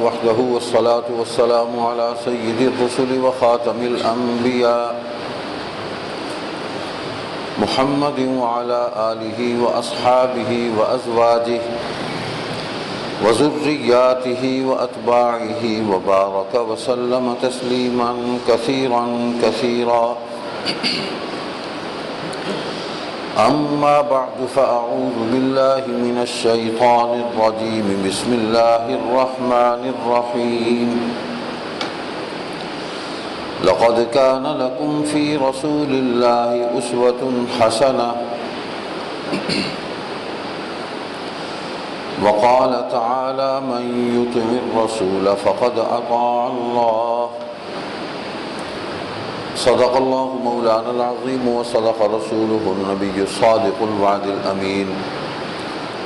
وحده والصلاة والسلام على سيد الرسل وخاتم الأنبياء محمد وعلى آله وأصحابه وأزواجه وذرياته وأتباعه وبارك وسلم تسليما كثيرا كثيرا. أما بعد فأعوذ بالله من الشيطان الرجيم. بسم الله الرحمن الرحيم. لقد كان لكم في رسول الله أسوة حسنة. وقال تعالى من يطع الرسول فقد أطاع الله. صدق الله مولانا العظيم وصدق رسوله النبي الصادق الوعد الأمين.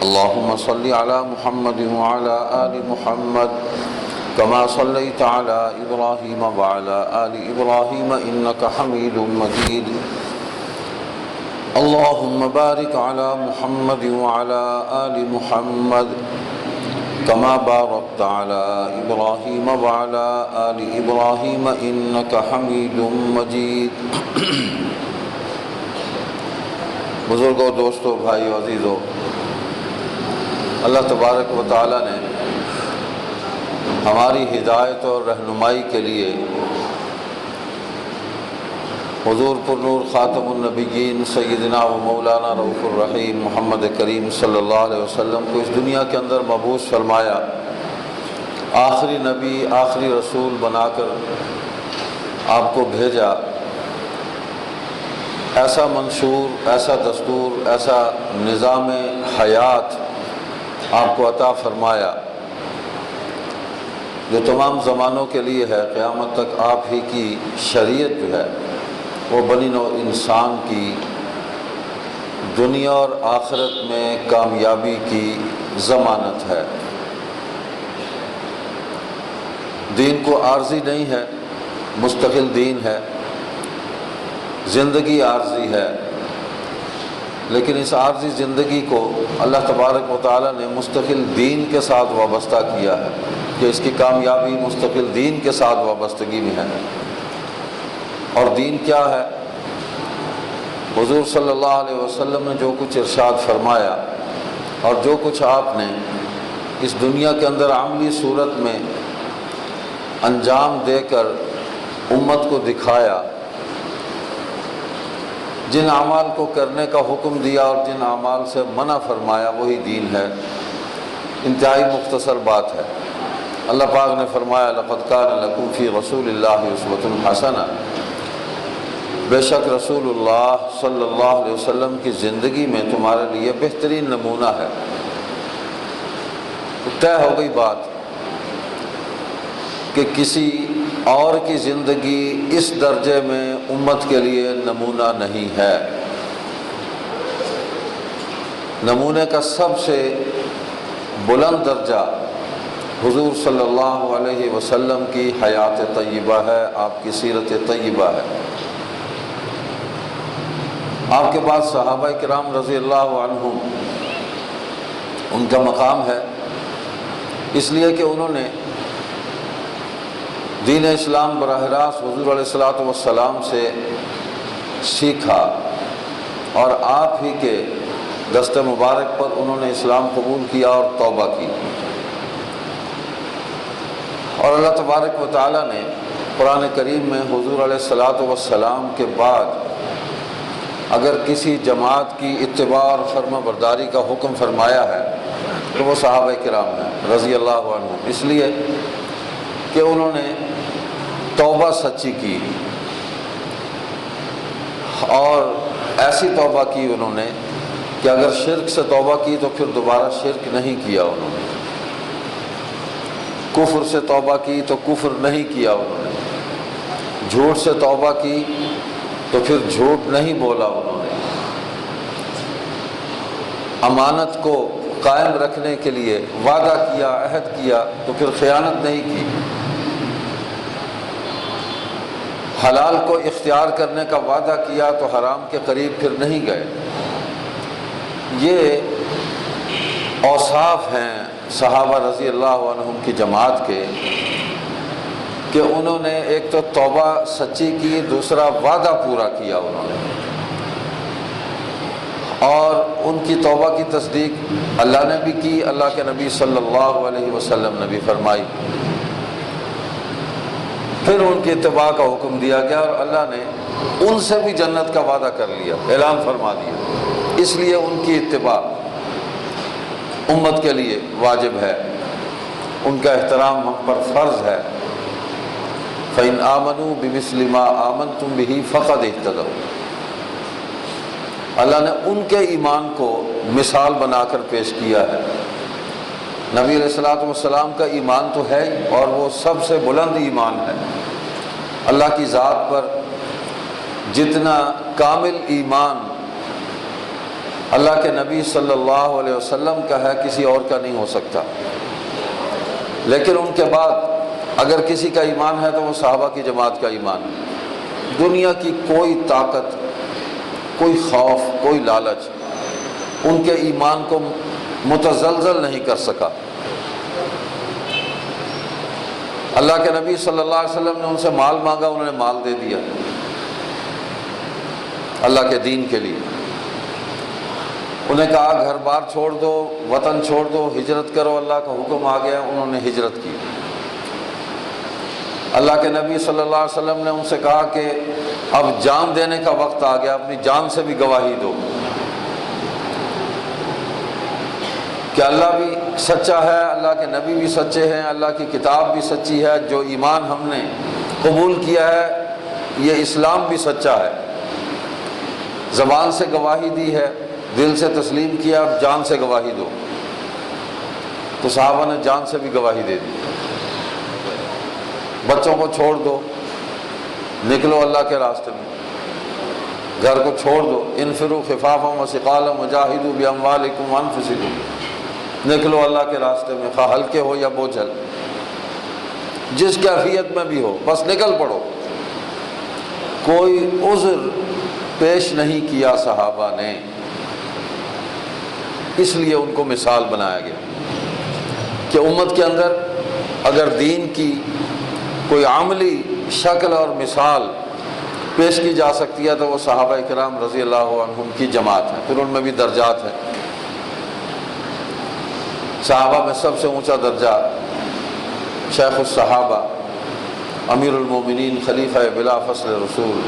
اللهم صل على محمد وعلى آل محمد كما صليت على إبراهيم وعلى آل إبراهيم إنك حميد مجيد. اللهم بارك على محمد وعلى آل محمد كما باركت على إبراهيم وعلى آل إبراهيم إنك حميد مجيد. بزرگوں، دوستوں، بھائیو، عزیزو، اللہ تبارک و تعالی نے ہماری ہدایت اور رہنمائی کے لیے حضور پر نور خاتم النبیین سیدنا و مولانا رؤوف الرحیم محمد کریم صلی اللہ علیہ وسلم کو اس دنیا کے اندر مبعوث فرمایا، آخری نبی، آخری رسول بنا کر آپ کو بھیجا. ایسا منشور، ایسا دستور، ایسا نظام حیات آپ کو عطا فرمایا جو تمام زمانوں کے لیے ہے. قیامت تک آپ ہی کی شریعت جو ہے وہ بنی نوع انسان کی دنیا اور آخرت میں کامیابی کی ضمانت ہے. دین کو عارضی نہیں ہے، مستقل دین ہے. زندگی عارضی ہے، لیکن اس عارضی زندگی کو اللہ تبارک و تعالی نے مستقل دین کے ساتھ وابستہ کیا ہے کہ اس کی کامیابی مستقل دین کے ساتھ وابستگی میں ہے. اور دین کیا ہے؟ حضور صلی اللہ علیہ وسلم نے جو کچھ ارشاد فرمایا اور جو کچھ آپ نے اس دنیا کے اندر عملی صورت میں انجام دے کر امت کو دکھایا، جن اعمال کو کرنے کا حکم دیا اور جن اعمال سے منع فرمایا، وہی دین ہے. انتہائی مختصر بات ہے. اللہ پاک نے فرمایا لقد کان لکم فی رسول اللہ اسوۃ حسنہ. بے شک رسول اللہ صلی اللہ علیہ وسلم کی زندگی میں تمہارے لیے بہترین نمونہ ہے. طے ہو گئی بات کہ کسی اور کی زندگی اس درجے میں امت کے لیے نمونہ نہیں ہے. نمونے کا سب سے بلند درجہ حضور صلی اللہ علیہ وسلم کی حیات طیبہ ہے، آپ کی سیرت طیبہ ہے. آپ کے بعد صحابہ کرام رضی اللہ عنہم، ان کا مقام ہے اس لیے کہ انہوں نے دین اسلام براہ راست حضور علیہ الصلوۃ والسلام سے سیکھا اور آپ ہی کے دست مبارک پر انہوں نے اسلام قبول کیا اور توبہ کی. اور اللہ تبارک و تعالی نے قرآن کریم میں حضور علیہ الصلوۃ والسلام کے بعد اگر کسی جماعت کی اتباع اور فرما برداری کا حکم فرمایا ہے تو وہ صحابہ کرام ہیں رضی اللہ عنہم، اس لیے کہ انہوں نے توبہ سچی کی اور ایسی توبہ کی انہوں نے کہ اگر شرک سے توبہ کی تو پھر دوبارہ شرک نہیں کیا. انہوں نے کفر سے توبہ کی تو کفر نہیں کیا. انہوں نے جھوٹ سے توبہ کی تو پھر جھوٹ نہیں بولا. انہوں نے امانت کو قائم رکھنے کے لیے وعدہ کیا، عہد کیا تو پھر خیانت نہیں کی. حلال کو اختیار کرنے کا وعدہ کیا تو حرام کے قریب پھر نہیں گئے. یہ اوصاف ہیں صحابہ رضی اللہ عنہم کی جماعت کے کہ انہوں نے ایک تو توبہ سچی کی، دوسرا وعدہ پورا کیا انہوں نے، اور ان کی توبہ کی تصدیق اللہ نے بھی کی، اللہ کے نبی صلی اللہ علیہ وسلم نے بھی فرمائی۔ پھر ان کی اتباع کا حکم دیا گیا اور اللہ نے ان سے بھی جنت کا وعدہ کر لیا، اعلان فرما دیا۔ اس لیے ان کی اتباع امت کے لیے واجب ہے، ان کا احترام ہم پر فرض ہے۔ فَإِنْ آمَنُوا بِمِثْلِ مَا آمَنْتُمْ بِهِ فَقَدِ اهْتَدَوْا۔ اللہ نے ان کے ایمان کو مثال بنا کر پیش کیا ہے۔ نبی علیہ الصلوۃ والسلام کا ایمان تو ہے ہی، اور وہ سب سے بلند ایمان ہے۔ اللہ کی ذات پر جتنا کامل ایمان اللہ کے نبی صلی اللہ علیہ وسلم کا ہے، کسی اور کا نہیں ہو سکتا۔ لیکن ان کے بعد اگر کسی کا ایمان ہے تو وہ صحابہ کی جماعت کا ایمان ہے۔ دنیا کی کوئی طاقت، کوئی خوف، کوئی لالچ ان کے ایمان کو متزلزل نہیں کر سکا۔ اللہ کے نبی صلی اللہ علیہ وسلم نے ان سے مال مانگا، انہوں نے مال دے دیا اللہ کے دین کے لیے۔ انہیں کہا گھر بار چھوڑ دو، وطن چھوڑ دو، ہجرت کرو، اللہ کا حکم آ گیا، انہوں نے ہجرت کی۔ اللہ کے نبی صلی اللہ علیہ وسلم نے ان سے کہا کہ اب جان دینے کا وقت آ گیا، اپنی جان سے بھی گواہی دو کہ اللہ بھی سچا ہے، اللہ کے نبی بھی سچے ہیں، اللہ کی کتاب بھی سچی ہے، جو ایمان ہم نے قبول کیا ہے یہ اسلام بھی سچا ہے۔ زبان سے گواہی دی ہے، دل سے تسلیم کیا، اب جان سے گواہی دو۔ تو صحابہ نے جان سے بھی گواہی دے دی۔ بچوں کو چھوڑ دو، نکلو اللہ کے راستے میں، گھر کو چھوڑ دو، انفروا خفافا وثقالا وجاہدوا باموالکم وانفسکم، نکلو اللہ کے راستے میں، خواہ ہلکے ہو یا بوجھل، جس کیفیت میں بھی ہو، بس نکل پڑو۔ کوئی عذر پیش نہیں کیا صحابہ نے، اس لیے ان کو مثال بنایا گیا کہ امت کے اندر اگر دین کی کوئی عملی شکل اور مثال پیش کی جا سکتی ہے تو وہ صحابہ کرام رضی اللہ عنہم کی جماعت ہے۔ پھر ان میں بھی درجات ہیں۔ صحابہ میں سب سے اونچا درجہ شیخ الصحابہ، امیر المومنین، خلیفہ بلا فصل رسول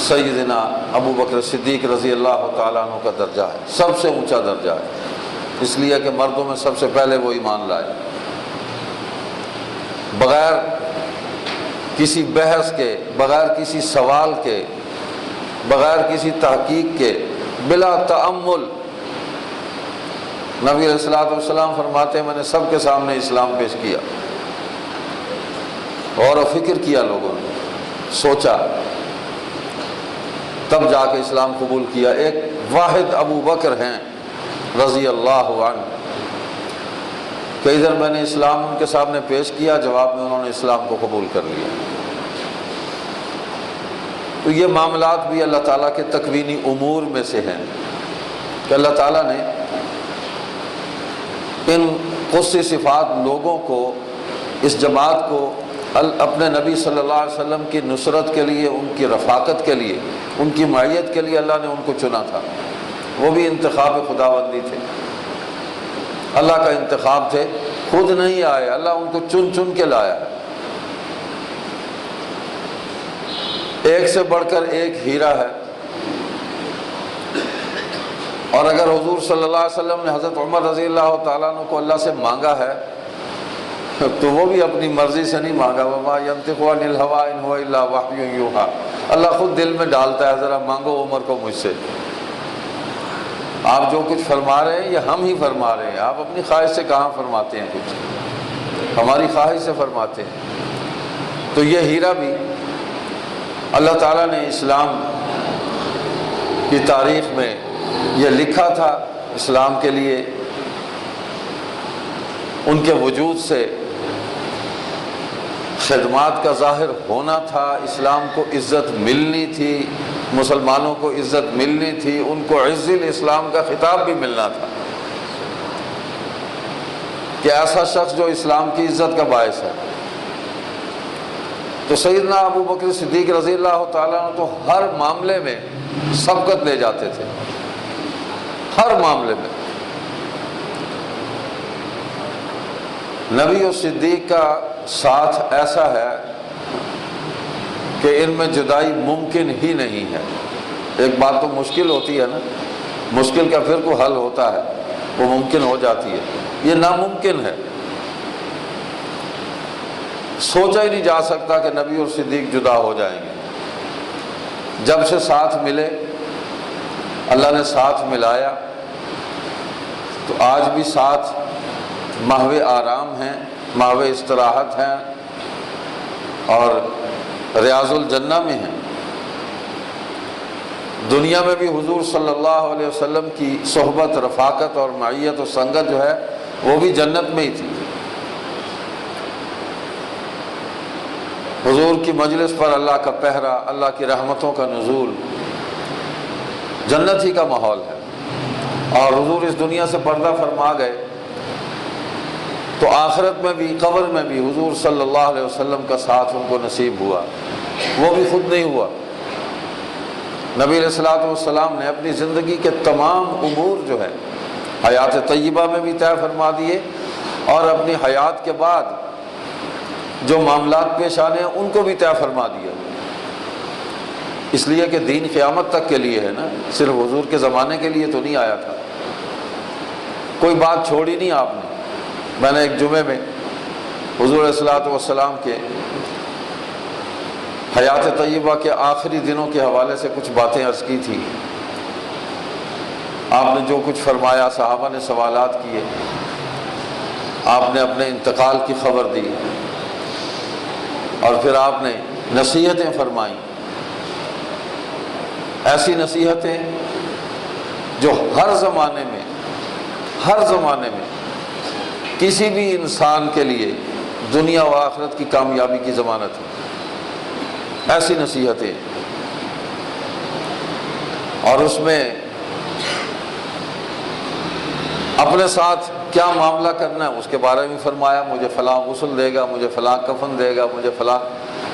سیدنا ابو بکر صدیق رضی اللہ تعالیٰ عنہ کا درجہ ہے، سب سے اونچا درجہ ہے، اس لیے کہ مردوں میں سب سے پہلے وہ ایمان لائے، بغیر کسی بحث کے، بغیر کسی سوال کے، بغیر کسی تحقیق کے، بلا تأمل۔ نبی علیہ الصلوۃ والسلام فرماتے ہیں میں نے سب کے سامنے اسلام پیش کیا، غور و فکر کیا، لوگوں نے سوچا، تب جا کے اسلام قبول کیا۔ ایک واحد ابو بکر ہیں رضی اللہ عنہ کہ ادھر میں نے اسلام ان کے سامنے پیش کیا، جواب میں انہوں نے اسلام کو قبول کر لیا۔ تو یہ معاملات بھی اللہ تعالیٰ کے تکوینی امور میں سے ہیں کہ اللہ تعالیٰ نے ان خصوصی صفات لوگوں کو، اس جماعت کو اپنے نبی صلی اللہ علیہ وسلم کی نصرت کے لیے، ان کی رفاقت کے لیے، ان کی معیت کے لیے اللہ نے ان کو چنا تھا۔ وہ بھی انتخاب خداوندی تھے، اللہ کا انتخاب تھے، خود نہیں آئے، اللہ ان کو چن چن کے لایا ہے۔ ایک سے بڑھ کر ایک ہیرا ہے، اور اگر حضور صلی اللہ علیہ وسلم نے حضرت عمر رضی اللہ تعالیٰ عنہ کو اللہ سے مانگا ہے تو وہ بھی اپنی مرضی سے نہیں مانگا، وما ينطق عن الهوى ان هو الا وحی یوحی، اللہ خود دل میں ڈالتا ہے ذرا مانگو عمر کو مجھ سے، آپ جو کچھ فرما رہے ہیں یہ ہم ہی فرما رہے ہیں، آپ اپنی خواہش سے کہاں فرماتے ہیں، کچھ ہماری خواہش سے فرماتے ہیں۔ تو یہ ہیرا بھی اللہ تعالیٰ نے اسلام کی تاریخ میں یہ لکھا تھا، اسلام کے لیے ان کے وجود سے خدمات کا ظاہر ہونا تھا، اسلام کو عزت ملنی تھی، مسلمانوں کو عزت ملنی تھی، ان کو عز الاسلام کا خطاب بھی ملنا تھا۔ کہ ایسا شخص جو اسلام کی عزت کا باعث ہے۔ تو سیدنا ابو بکر صدیق رضی اللہ تعالیٰ عنہ تو ہر معاملے میں سبقت لے جاتے تھے، ہر معاملے میں۔ نبی اور صدیق کا ساتھ ایسا ہے کہ ان میں جدائی ممکن ہی نہیں ہے۔ ایک بات تو مشکل ہوتی ہے نا، مشکل کا پھر کوئی حل ہوتا ہے، وہ ممکن ہو جاتی ہے، یہ ناممکن ہے۔ سوچا ہی نہیں جا سکتا کہ نبی اور صدیق جدا ہو جائیں گے۔ جب سے ساتھ ملے، اللہ نے ساتھ ملایا، تو آج بھی ساتھ محو آرام ہیں، محو استراحت ہیں اور ریاض الجنہ میں ہیں۔ دنیا میں بھی حضور صلی اللہ علیہ وسلم کی صحبت، رفاقت اور معیت و سنگت جو ہے وہ بھی جنت میں ہی تھی۔ حضور کی مجلس پر اللہ کا پہرا، اللہ کی رحمتوں کا نزول، جنت ہی کا ماحول ہے۔ اور حضور اس دنیا سے پردہ فرما گئے تو آخرت میں بھی، قبر میں بھی حضور صلی اللہ علیہ وسلم کا ساتھ ان کو نصیب ہوا، وہ بھی خود نہیں ہوا۔ نبی علیہ الصلوۃ والسلام نے اپنی زندگی کے تمام امور جو ہے حیات طیبہ میں بھی طے فرما دیے، اور اپنی حیات کے بعد جو معاملات پیش آنے ہیں ان کو بھی طے فرما دیا، اس لیے کہ دین قیامت تک کے لیے ہے نا، صرف حضور کے زمانے کے لیے تو نہیں آیا تھا۔ کوئی بات چھوڑی نہیں آپ نے۔ میں نے ایک جمعے میں حضور علیہ الصلوۃ والسلام کے حیات طیبہ کے آخری دنوں کے حوالے سے کچھ باتیں عرض کی تھی۔ آپ نے جو کچھ فرمایا، صحابہ نے سوالات کیے، آپ نے اپنے انتقال کی خبر دی، اور پھر آپ نے نصیحتیں فرمائیں، ایسی نصیحتیں جو ہر زمانے میں کسی بھی انسان کے لیے دنیا و آخرت کی کامیابی کی ضمانت ہے، ایسی نصیحتیں۔ اور اس میں اپنے ساتھ کیا معاملہ کرنا ہے اس کے بارے میں فرمایا، مجھے فلاں غسل دے گا، مجھے فلاں کفن دے گا، مجھے فلاں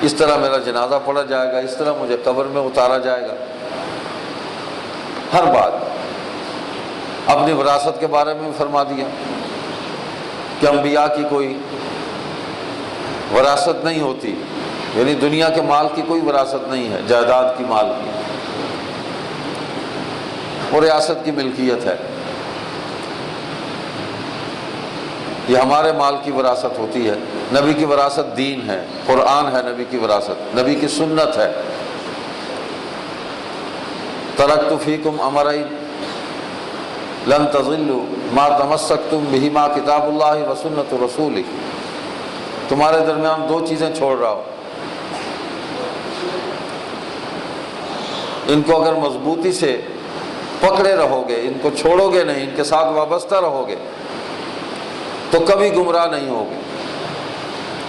اس طرح میرا جنازہ پڑھا جائے گا، اس طرح مجھے قبر میں اتارا جائے گا۔ ہر بات اپنی وراثت کے بارے میں فرما دیا کہ انبیاء کی کوئی وراثت نہیں ہوتی، یعنی دنیا کے مال کی کوئی وراثت نہیں ہے، جائیداد کی، مال کی، وہ ریاست کی ملکیت ہے۔ یہ ہمارے مال کی وراثت ہوتی ہے۔ نبی کی وراثت دین ہے، قرآن ہے، نبی کی وراثت نبی کی سنت ہے۔ ترکت فیکم امرین لن تضلوا ما تمسکتم بہما کتاب اللہ و سنت رسولہ، تمہارے درمیان دو چیزیں چھوڑ رہا ہوں، ان کو اگر مضبوطی سے پکڑے رہو گے، ان کو چھوڑو گے نہیں، ان کے ساتھ وابستہ رہو گے تو کبھی گمراہ نہیں ہوگے،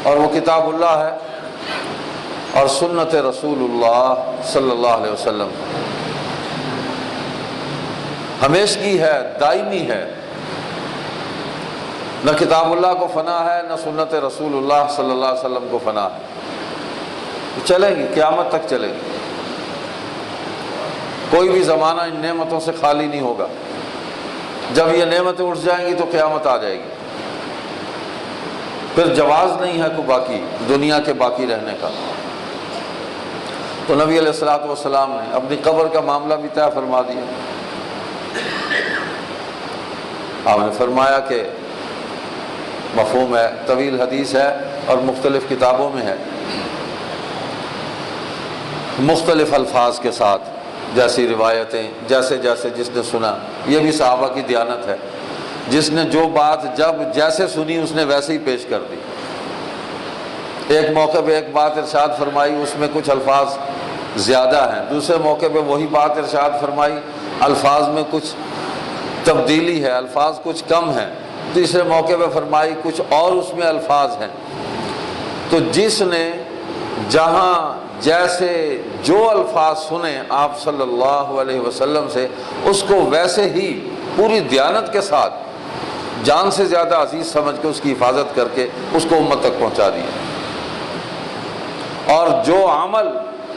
اور وہ کتاب اللہ ہے اور سنت رسول اللہ صلی اللہ علیہ وسلم، ہمیشگی ہے، دائمی ہے۔ نہ کتاب اللہ کو فنا ہے، نہ سنت رسول اللہ صلی اللہ علیہ وسلم کو فنا ہے، چلیں گی، قیامت تک چلیں گی۔ کوئی بھی زمانہ ان نعمتوں سے خالی نہیں ہوگا۔ جب یہ نعمتیں اٹھ جائیں گی تو قیامت آ جائے گی، پھر جواز نہیں ہے کوئی باقی دنیا کے باقی رہنے کا۔ تو نبی علیہ الصلوۃ والسلام نے اپنی قبر کا معاملہ بھی طے فرما دیا۔ آپ نے فرمایا کہ مفہوم ہے، طویل حدیث ہے اور مختلف کتابوں میں ہے، مختلف الفاظ کے ساتھ، جیسی روایتیں، جیسے جس نے سنا، یہ بھی صحابہ کی دیانت ہے، جس نے جو بات جب جیسے سنی اس نے ویسے ہی پیش کر دی۔ ایک موقع پہ ایک بات ارشاد فرمائی، اس میں کچھ الفاظ زیادہ ہیں، دوسرے موقع پہ وہی بات ارشاد فرمائی، الفاظ میں کچھ تبدیلی ہے، الفاظ کچھ کم ہیں، تیسرے موقع پہ فرمائی کچھ اور اس میں الفاظ ہیں۔ تو جس نے جہاں جیسے جو الفاظ سنے آپ صلی اللہ علیہ وسلم سے، اس کو ویسے ہی پوری دیانت کے ساتھ جان سے زیادہ عزیز سمجھ کے اس کی حفاظت کر کے اس کو امت تک پہنچا دیا۔ اور جو عمل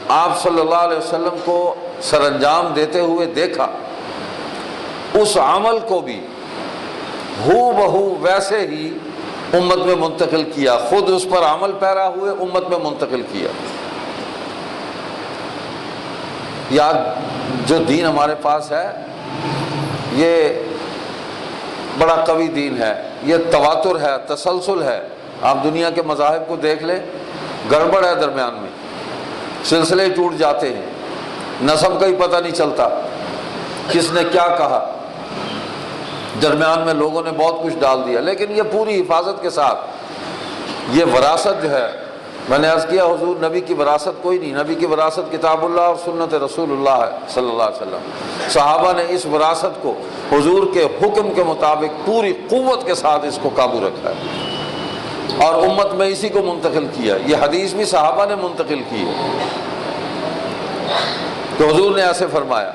آپ صلی اللہ علیہ وسلم کو سر انجام دیتے ہوئے دیکھا، اس عمل کو بھی ہو بہو ویسے ہی امت میں منتقل کیا، خود اس پر عمل پیرا ہوئے امت میں منتقل کیا۔ یار جو دین ہمارے پاس ہے یہ بڑا قوی دین ہے، یہ تواتر ہے، تسلسل ہے۔ آپ دنیا کے مذاہب کو دیکھ لیں، گڑبڑ ہے درمیان میں، سلسلے ٹوٹ جاتے ہیں، نسب کا ہی پتہ نہیں چلتا کس نے کیا کہا، درمیان میں لوگوں نے بہت کچھ ڈال دیا۔ لیکن یہ پوری حفاظت کے ساتھ یہ وراثت جو ہے، میں نے عرض کیا حضور نبی کی وراثت کوئی نہیں، نبی کی وراثت کتاب اللہ اور سنت رسول اللہ ہے صلی اللہ علیہ وسلم۔ صحابہ نے اس وراثت کو حضور کے حکم کے مطابق پوری قوت کے ساتھ اس کو قابو رکھا ہے اور امت میں اسی کو منتقل کیا۔ یہ حدیث بھی صحابہ نے منتقل کی ہے کہ حضور نے ایسے فرمایا۔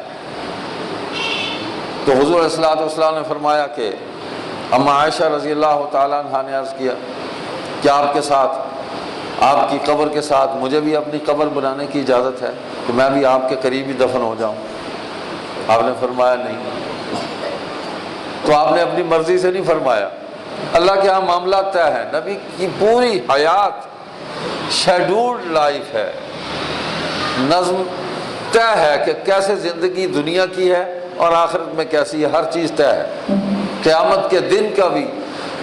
تو حضور علیہ السلام نے فرمایا کہ اما عائشہ رضی اللہ تعالیٰ عنہ نے عرض کیا کہ آپ کے ساتھ، آپ کی قبر کے ساتھ مجھے بھی اپنی قبر بنانے کی اجازت ہے کہ میں بھی آپ کے قریب ہی دفن ہو جاؤں؟ آپ نے فرمایا نہیں۔ تو آپ نے اپنی مرضی سے نہیں فرمایا، اللہ کے ہاں معاملات طے ہے۔ نبی کی پوری حیات شیڈولڈ لائف ہے، نظم طے ہے کہ کیسے زندگی دنیا کی ہے اور آخرت میں کیسی ہے، ہر چیز طے ہے۔ قیامت کے دن کا بھی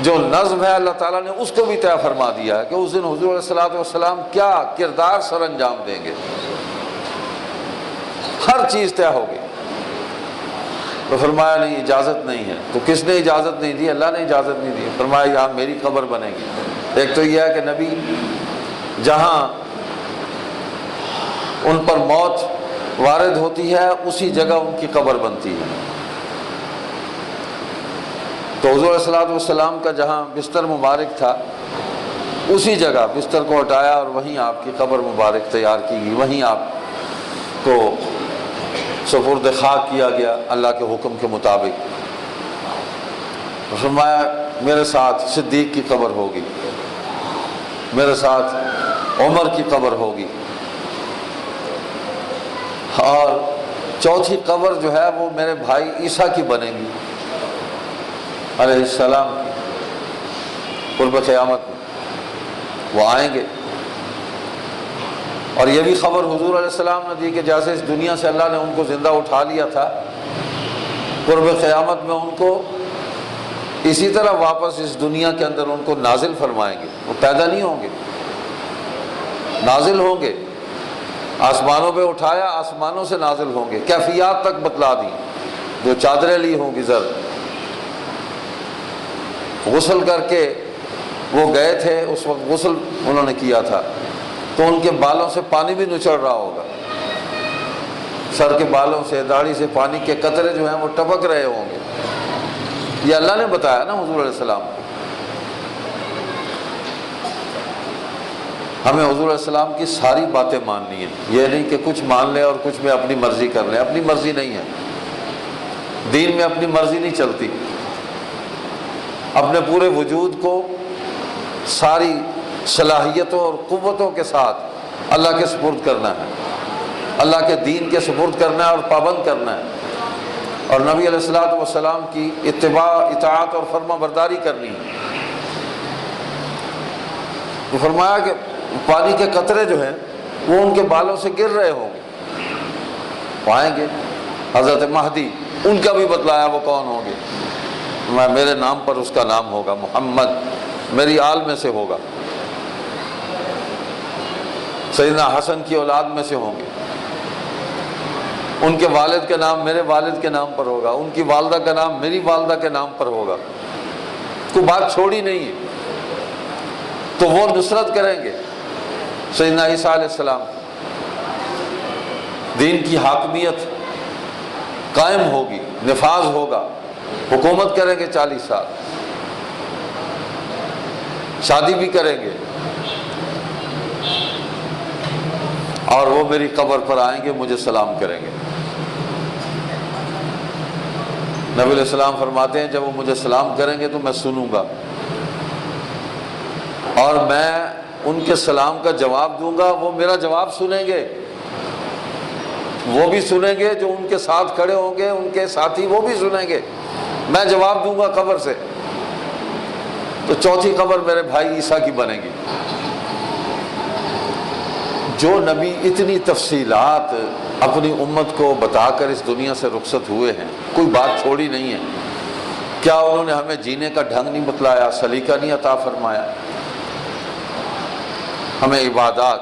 جو نظم ہے اللہ تعالیٰ نے اس کو بھی طے فرما دیا ہے کہ اس دن حضور علیہ السلام کیا کردار سر انجام دیں گے، ہر چیز طے ہوگی۔ تو فرمایا نہیں، اجازت نہیں ہے۔ تو کس نے اجازت نہیں دی؟ اللہ نے اجازت نہیں دی۔ فرمایا یہاں میری قبر بنے گی۔ ایک تو یہ ہے کہ نبی جہاں ان پر موت وارد ہوتی ہے اسی جگہ ان کی قبر بنتی ہے۔ تو حضور علیہ السلام کا جہاں بستر مبارک تھا اسی جگہ بستر کو ہٹایا اور وہیں آپ کی قبر مبارک تیار کی گئی، وہیں آپ کو سپرد خاک کیا گیا اللہ کے حکم کے مطابق۔ فرمایا میرے ساتھ صدیق کی قبر ہوگی، میرے ساتھ عمر کی قبر ہوگی، اور چوتھی قبر جو ہے وہ میرے بھائی عیسیٰ کی بنے گی علیہ السلام کی، قرب قیامت میں وہ آئیں گے۔ اور یہ بھی خبر حضور علیہ السلام نے دی کہ جیسے اس دنیا سے اللہ نے ان کو زندہ اٹھا لیا تھا، قرب قیامت میں ان کو اسی طرح واپس اس دنیا کے اندر ان کو نازل فرمائیں گے۔ وہ پیدا نہیں ہوں گے، نازل ہوں گے۔ آسمانوں پہ اٹھایا، آسمانوں سے نازل ہوں گے، کیفیات تک بتلا دی۔ جو چادریں لی ہوں گی زرد، غسل کر کے وہ گئے تھے، اس وقت غسل انہوں نے کیا تھا تو ان کے بالوں سے پانی بھی نچڑ رہا ہوگا، سر کے بالوں سے، داڑھی سے پانی کے قطرے جو ہیں وہ ٹپک رہے ہوں گے۔ یہ اللہ نے بتایا نا حضور علیہ السلام کو۔ ہمیں حضور علیہ السلام کی ساری باتیں ماننی ہیں، یہ نہیں کہ کچھ مان لیں اور کچھ میں اپنی مرضی کر لیں۔ اپنی مرضی نہیں ہے، دین میں اپنی مرضی نہیں چلتی۔ اپنے پورے وجود کو ساری صلاحیتوں اور قوتوں کے ساتھ اللہ کے سپرد کرنا ہے، اللہ کے دین کے سپرد کرنا ہے اور پابند کرنا ہے، اور نبی علیہ السلام کی اتباع، اطاعت اور فرما برداری کرنی ہے۔ تو فرمایا کہ پانی کے قطرے جو ہیں وہ ان کے بالوں سے گر رہے ہوں گے، پائیں گے حضرت مہدی، ان کا بھی بتلایا وہ کون ہوں گے۔ میرے نام پر اس کا نام ہوگا محمد، میری آل میں سے ہوگا، سیدنا حسن کی اولاد میں سے ہوں گے، ان کے والد کا نام میرے والد کے نام پر ہوگا، ان کی والدہ کا نام میری والدہ کے نام پر ہوگا، کوئی بات چھوڑی نہیں ہے۔ تو وہ نصرت کریں گے سیدنا عیسیٰ علیہ السلام، دین کی حاکمیت قائم ہوگی، نفاذ ہوگا، حکومت کریں گے 40 سال، شادی بھی کریں گے، اور وہ میری قبر پر آئیں گے، مجھے سلام کریں گے۔ نبی علیہ السلام فرماتے ہیں جب وہ مجھے سلام کریں گے تو میں سنوں گا، اور میں ان کے سلام کا جواب دوں گا، وہ میرا جواب سنیں گے، وہ بھی سنیں گے، جو ان کے ساتھ کھڑے ہوں گے ان کے ساتھی وہ بھی سنیں گے، میں جواب دوں گا قبر سے، تو چوتھی قبر میرے بھائی عیسیٰ کی بنے گی۔ جو نبی اتنی تفصیلات اپنی امت کو بتا کر اس دنیا سے رخصت ہوئے ہیں، کوئی بات چھوڑی نہیں ہے، کیا انہوں نے ہمیں جینے کا ڈھنگ نہیں بتلایا، سلیقہ نہیں عطا فرمایا؟ ہمیں عبادات،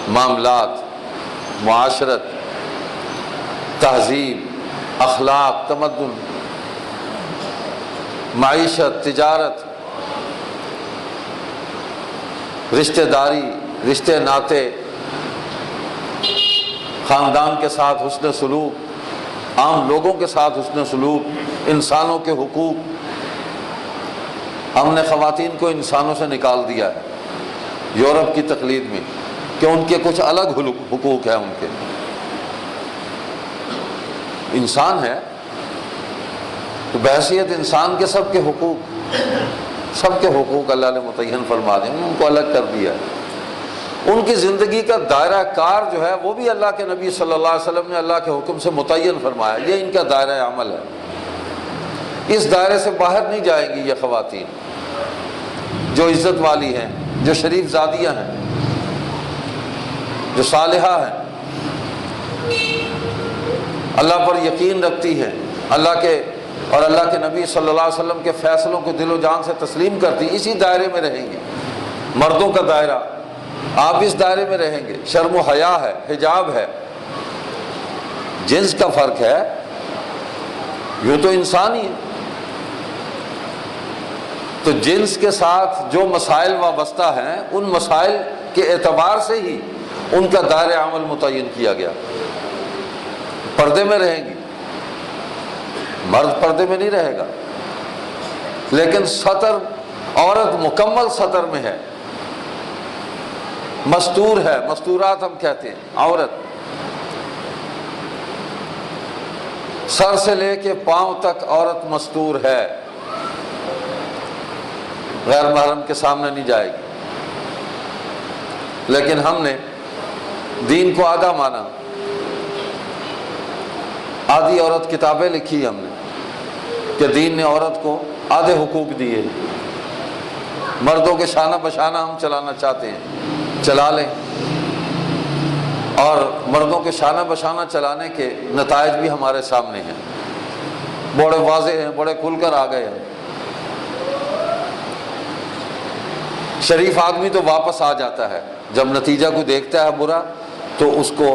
معاملات، معاشرت، تہذیب، اخلاق، تمدن، معیشت، تجارت، رشتہ داری، رشتے ناطے، خاندان کے ساتھ حسن سلوک، عام لوگوں کے ساتھ حسن سلوک، انسانوں کے حقوق، ہم نے خواتین کو انسانوں سے نکال دیا ہے یورپ کی تقلید میں، کہ ان کے کچھ الگ حقوق ہیں، ان کے انسان ہے تو بحیثیت انسان کے سب کے حقوق اللہ نے متعین فرما دیں، ان کو الگ کر دیا ہے۔ ان کی زندگی کا دائرہ کار جو ہے وہ بھی اللہ کے نبی صلی اللہ علیہ وسلم نے اللہ کے حکم سے متعین فرمایا، یہ ان کا دائرہ عمل ہے، اس دائرے سے باہر نہیں جائیں گی یہ خواتین، جو عزت والی ہیں، جو شریف زادیاں ہیں، جو صالحہ ہیں، اللہ پر یقین رکھتی ہیں، اللہ کے اور اللہ کے نبی صلی اللہ علیہ وسلم کے فیصلوں کو دل و جان سے تسلیم کرتی، اسی دائرے میں رہیں گے۔ مردوں کا دائرہ، آپ اس دائرے میں رہیں گے، شرم و حیا ہے، حجاب ہے، جنس کا فرق ہے، یوں تو انسان ہی ہے، تو جنس کے ساتھ جو مسائل وابستہ ہیں ان مسائل کے اعتبار سے ہی ان کا دائرہ عمل متعین کیا گیا۔ پردے میں رہیں گی، مرد پردے میں نہیں رہے گا، لیکن سطر، عورت مکمل سطر میں ہے، مستور ہے، مستورات ہم کہتے ہیں، عورت سر سے لے کے پاؤں تک عورت مستور ہے، غیر محرم کے سامنے نہیں جائے گی۔ لیکن ہم نے دین کو آدھا مانا، آدھی عورت کتابیں لکھی ہم نے کہ دین نے عورت کو آدھے حقوق دیے، مردوں کے شانہ بشانہ ہم چلانا چاہتے ہیں، چلا لیں، اور مردوں کے شانہ بشانہ چلانے کے نتائج بھی ہمارے سامنے ہیں، بڑے واضح ہیں، بڑے کھل کر آ گئے ہیں۔ شریف آدمی تو واپس آ جاتا ہے، جب نتیجہ کو دیکھتا ہے برا تو اس کو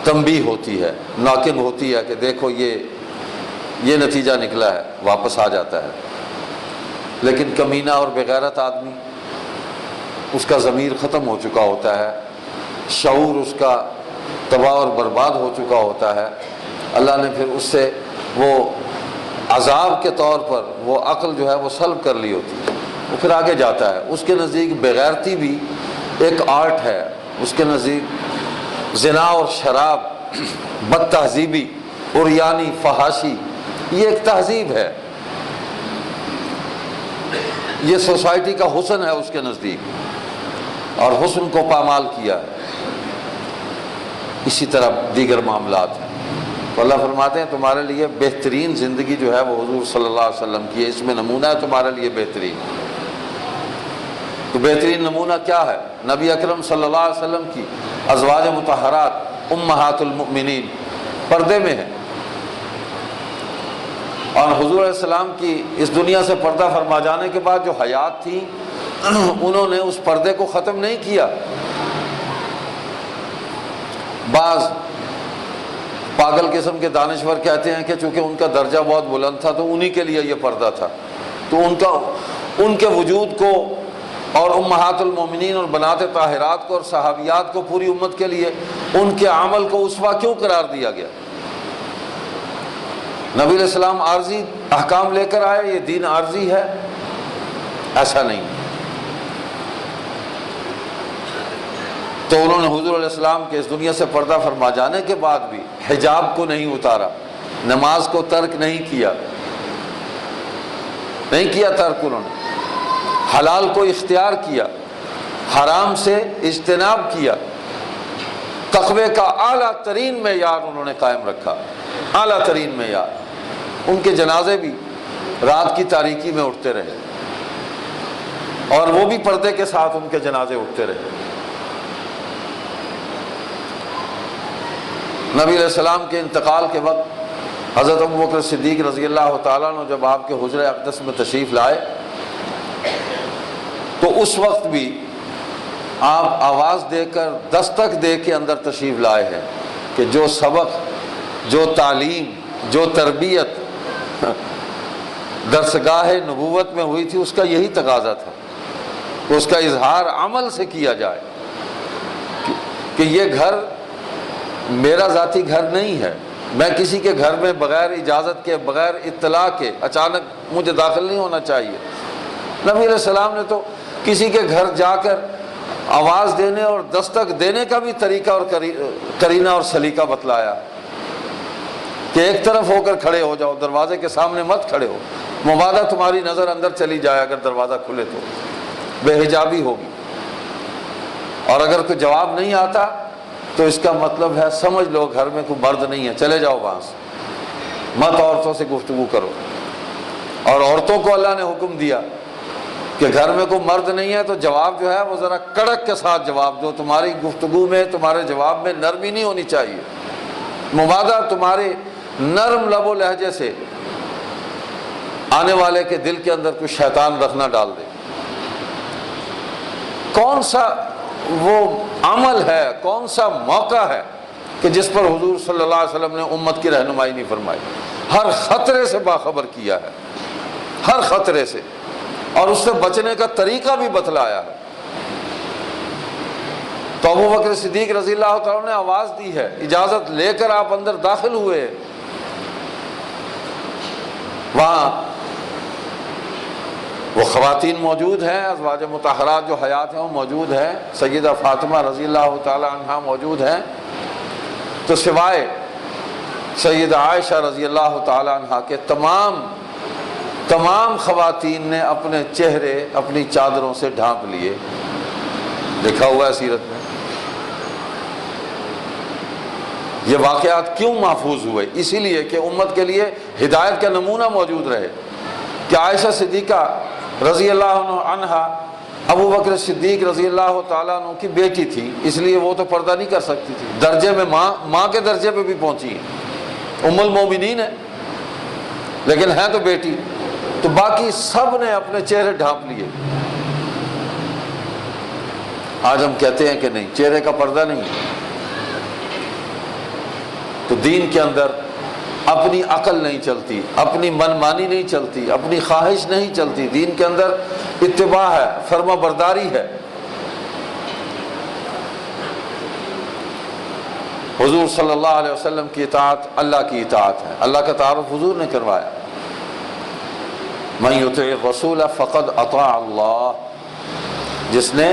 تنبیہ ہوتی ہے، ناکن ہوتی ہے کہ دیکھو یہ نتیجہ نکلا ہے، واپس آ جاتا ہے۔ لیکن کمینہ اور بغیرت آدمی، اس کا ضمیر ختم ہو چکا ہوتا ہے، شعور اس کا تباہ اور برباد ہو چکا ہوتا ہے، اللہ نے پھر اس سے وہ عذاب کے طور پر وہ عقل جو ہے وہ سلب کر لی ہوتی ہے، وہ پھر آگے جاتا ہے۔ اس کے نزدیک بغیرتی بھی ایک آرٹ ہے، اس کے نزدیک زنا اور شراب، بد تہذیبی، عریانی، فحاشی، یہ ایک تہذیب ہے، یہ سوسائٹی کا حسن ہے اس کے نزدیک، اور حسن کو پامال کیا ہے۔ اسی طرح دیگر معاملات ہیں، تو اللہ فرماتے ہیں تمہارے لیے بہترین زندگی جو ہے وہ حضور صلی اللہ علیہ وسلم کی ہے، اس میں نمونہ ہے تمہارے لیے بہترین۔ تو بہترین نمونہ کیا ہے؟ نبی اکرم صلی اللہ علیہ وسلم کی ازواج مطہرات امہات المؤمنین پردے میں ہیں، اور حضور علیہ السلام کی اس دنیا سے پردہ فرما جانے کے بعد جو حیات تھی انہوں نے اس پردے کو ختم نہیں کیا۔ بعض پاگل قسم کے دانشور کہتے ہیں کہ چونکہ ان کا درجہ بہت بلند تھا تو انہی کے لیے یہ پردہ تھا، تو ان کے وجود کو اور امہات المومنین اور بنات طاہرات کو اور صحابیات کو پوری امت کے لیے ان کے عمل کو اسوہ کیوں قرار دیا گیا؟ نبی علیہ السلام عارضی احکام لے کر آئے، یہ دین عارضی ہے؟ ایسا نہیں۔ تو انہوں نے حضور علیہ السلام کے اس دنیا سے پردہ فرما جانے کے بعد بھی حجاب کو نہیں اتارا، نماز کو ترک نہیں کیا ترک، انہوں نے حلال کو اختیار کیا، حرام سے اجتناب کیا، تقوی کا اعلیٰ ترین معیار انہوں نے قائم رکھا، اعلیٰ ترین معیار۔ ان کے جنازے بھی رات کی تاریکی میں اٹھتے رہے، اور وہ بھی پردے کے ساتھ ان کے جنازے اٹھتے رہے۔ نبی علیہ السلام کے انتقال کے وقت حضرت ابوبکر صدیق رضی اللہ تعالیٰ عنہ جب آپ کے حجرہ اقدس میں تشریف لائے تو اس وقت بھی آپ آواز دے کر، دستک دے کے اندر تشریف لائے ہیں کہ جو سبق، جو تعلیم، جو تربیت درسگاہ نبوت میں ہوئی تھی اس کا یہی تقاضا تھا کہ اس کا اظہار عمل سے کیا جائے، کہ یہ گھر میرا ذاتی گھر نہیں ہے، میں کسی کے گھر میں بغیر اجازت کے، بغیر اطلاع کے اچانک مجھے داخل نہیں ہونا چاہیے۔ نبی علیہ السلام نے تو کسی کے گھر جا کر آواز دینے اور دستک دینے کا بھی طریقہ اور قرینہ اور سلیقہ بتلایا کہ ایک طرف ہو کر کھڑے ہو جاؤ، دروازے کے سامنے مت کھڑے ہو، مبادا تمہاری نظر اندر چلی جائے اگر دروازہ کھلے تو بے حجابی ہوگی، اور اگر کوئی جواب نہیں آتا تو اس کا مطلب ہے سمجھ لو گھر میں کوئی مرد نہیں ہے، چلے جاؤ وہاں سے، مت عورتوں سے گفتگو کرو۔ اور عورتوں کو اللہ نے حکم دیا کہ گھر میں کوئی مرد نہیں ہے تو جواب جو ہے وہ ذرا کڑک کے ساتھ جواب دو، تمہاری گفتگو میں، تمہارے جواب میں نرمی نہیں ہونی چاہیے، مبادا تمہارے نرم لب و لہجے سے آنے والے کے دل کے اندر کوئی شیطان رکھ نہ ڈال دے۔ کون سا وہ عمل ہے، کون سا موقع ہے کہ جس پر حضور صلی اللہ علیہ وسلم نے امت کی رہنمائی نہیں فرمائی، ہر خطرے سے باخبر کیا ہے، ہر خطرے سے، اور اس سے بچنے کا طریقہ بھی بتلایا ہے۔ تو ابوبکر صدیق رضی اللہ تعالیٰ نے آواز دی ہے، اجازت لے کر آپ اندر داخل ہوئے، وہاں وہ خواتین موجود ہیں، ازواج مطہرات جو حیات ہیں وہ موجود ہیں، سیدہ فاطمہ رضی اللہ تعالی عنہا موجود ہیں، تو سوائے سیدہ عائشہ رضی اللہ تعالی عنہا کے تمام خواتین نے اپنے چہرے اپنی چادروں سے ڈھانپ لیے، لکھا ہوا ہے سیرت میں۔ یہ واقعات کیوں محفوظ ہوئے؟ اسی لیے کہ امت کے لیے ہدایت کا نمونہ موجود رہے، کہ عائشہ صدیقہ رضی اللہ عنہا ابوبکر صدیق رضی اللہ تعالیٰ عنہ کی بیٹی تھی، اس لیے وہ تو پردہ نہیں کر سکتی تھی، درجے میں ماں کے درجے پہ بھی پہنچی ہے، ام المومنین ہے، لیکن ہے تو بیٹی، تو باقی سب نے اپنے چہرے ڈھانپ لیے۔ آج ہم کہتے ہیں کہ نہیں، چہرے کا پردہ نہیں ہے۔ تو دین کے اندر اپنی عقل نہیں چلتی، اپنی من مانی نہیں چلتی، اپنی خواہش نہیں چلتی، دین کے اندر اتباع ہے، فرما برداری ہے۔ حضور صلی اللہ علیہ وسلم کی اطاعت اللہ کی اطاعت ہے، اللہ کا تعارف حضور نے کروایا، من یطع الرسول فقد اطاع اللہ، جس نے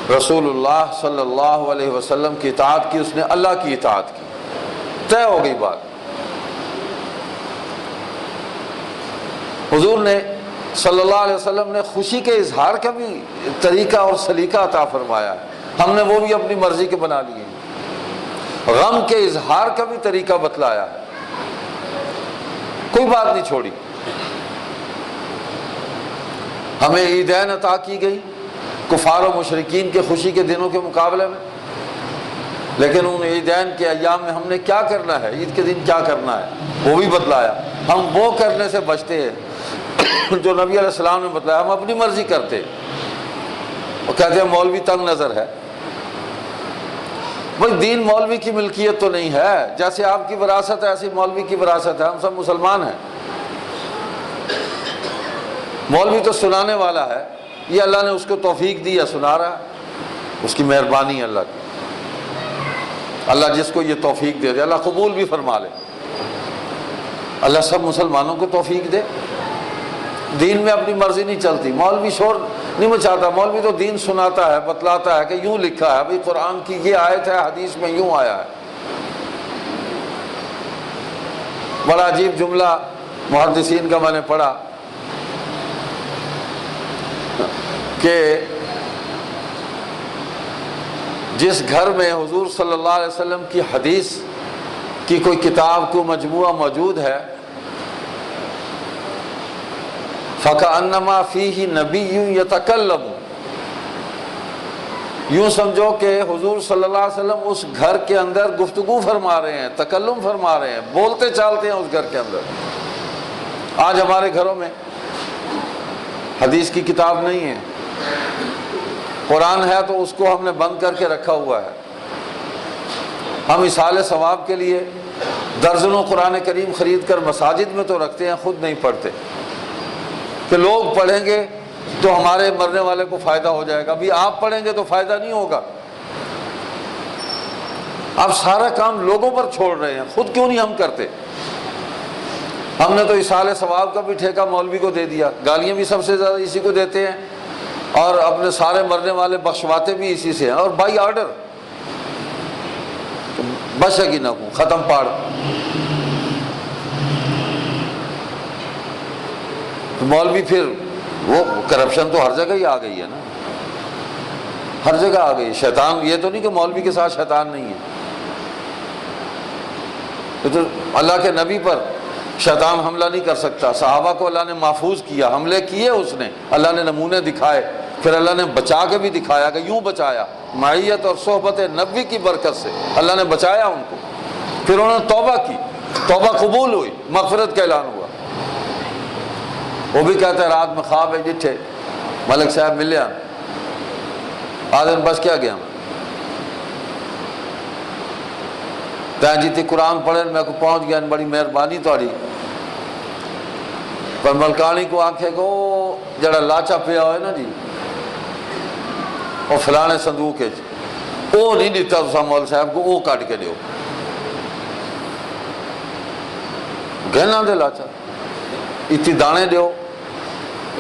رسول اللہ صلی اللہ علیہ وسلم کی اطاعت کی اس نے اللہ کی اطاعت کی، طے ہو گئی بات۔ حضور نے صلی اللہ علیہ وسلم نے خوشی کے اظہار کا بھی طریقہ اور سلیقہ عطا فرمایا ہے، ہم نے وہ بھی اپنی مرضی کے بنا لیے۔ غم کے اظہار کا بھی طریقہ بتلایا ہے، کوئی بات نہیں چھوڑی۔ ہمیں عیدین عطا کی گئی کفار و مشرکین کے خوشی کے دنوں کے مقابلے میں، لیکن ان عیدین کے ایام میں ہم نے کیا کرنا ہے، عید کے دن کیا کرنا ہے وہ بھی بتلایا۔ ہم وہ کرنے سے بچتے ہیں جو نبی علیہ السلام نے بتلایا، ہم اپنی مرضی کرتے اور کہتے ہیں مولوی تنگ نظر ہے۔ بھائی دین مولوی کی ملکیت تو نہیں ہے، جیسے آپ کی وراثت ہے ایسی مولوی کی وراثت ہے، ہم سب مسلمان ہیں۔ مولوی تو سنانے والا ہے، یہ اللہ نے اس کو توفیق دی ہے، سنا رہا ہے، اس کی مہربانی ہے اللہ کی۔ اللہ جس کو یہ توفیق دے دے اللہ قبول بھی فرما لے، اللہ سب مسلمانوں کو توفیق دے۔ دین میں اپنی مرضی نہیں چلتی، مولوی شور نہیں مچاتا، مولوی تو دین سناتا ہے، بتلاتا ہے کہ یوں لکھا ہے، بھئی قرآن کی یہ آیت ہے، حدیث میں یوں آیا ہے۔ بڑا عجیب جملہ محدثین کا میں نے پڑھا کہ جس گھر میں حضور صلی اللہ علیہ وسلم کی حدیث کی کوئی کتاب کو مجموعہ موجود ہے، فَكَأَنَّمَا فِيهِ نَبِيٌّ يَتَكَلَّمُ، یوں سمجھو کہ حضور صلی اللہ علیہ وسلم اس گھر کے اندر گفتگو فرما رہے ہیں، تکلم فرما رہے ہیں، بولتے چالتے ہیں اس گھر کے اندر۔ آج ہمارے گھروں میں حدیث کی کتاب نہیں ہے، قرآن ہے تو اس کو ہم نے بند کر کے رکھا ہوا ہے۔ ہم اصالِ ثواب کے لیے درجنوں قرآن کریم خرید کر مساجد میں تو رکھتے ہیں، خود نہیں پڑھتے کہ لوگ پڑھیں گے تو ہمارے مرنے والے کو فائدہ ہو جائے گا۔ ابھی آپ پڑھیں گے تو فائدہ نہیں ہوگا۔ اب سارا کام لوگوں پر چھوڑ رہے ہیں، خود کیوں نہیں ہم کرتے؟ ہم نے تو اصالِ ثواب کا بھی ٹھیکہ مولوی کو دے دیا، گالیاں بھی سب سے زیادہ اسی کو دیتے ہیں، اور اپنے سارے مرنے والے بخشواتے بھی اسی سے ہیں، اور بائی آرڈر بشے کی نہ کو ختم پاڑ۔ تو مولوی پھر وہ کرپشن تو ہر جگہ ہی آ گئی ہے نا، ہر جگہ آ گئی۔ شیطان یہ تو نہیں کہ مولوی کے ساتھ شیطان نہیں ہے، تو اللہ کے نبی پر شیطان حملہ نہیں کر سکتا۔ صحابہ کو اللہ نے محفوظ کیا، حملے کیے اس نے، اللہ نے نمونے دکھائے، پھر اللہ نے بچا کے بھی دکھایا کہ یوں بچایا، معیت اور صحبت نبی کی برکت سے اللہ نے بچایا ان کو۔ پھر انہوں نے توبہ کی، توبہ قبول ہوئی، مغفرت کا اعلان ہوا۔ وہ بھی کہتے ہیں رات میں خواب ہے جٹھے ملک صاحب ملیا آدھن بس کیا گیا تین جیتی قرآن پڑھے میں کو پہنچ گیا، بڑی مہربانی توڑی، پر ملکانی کو آنکھیں کو جڑا لاچا پیا ہوئے نا جی وہ فلانے صندوق ہے، وہ نہیں دیتا تسا مول صاحب کو، وہ کاٹ کے دیو، گہنا دے لاچا اتنی دانے دیو۔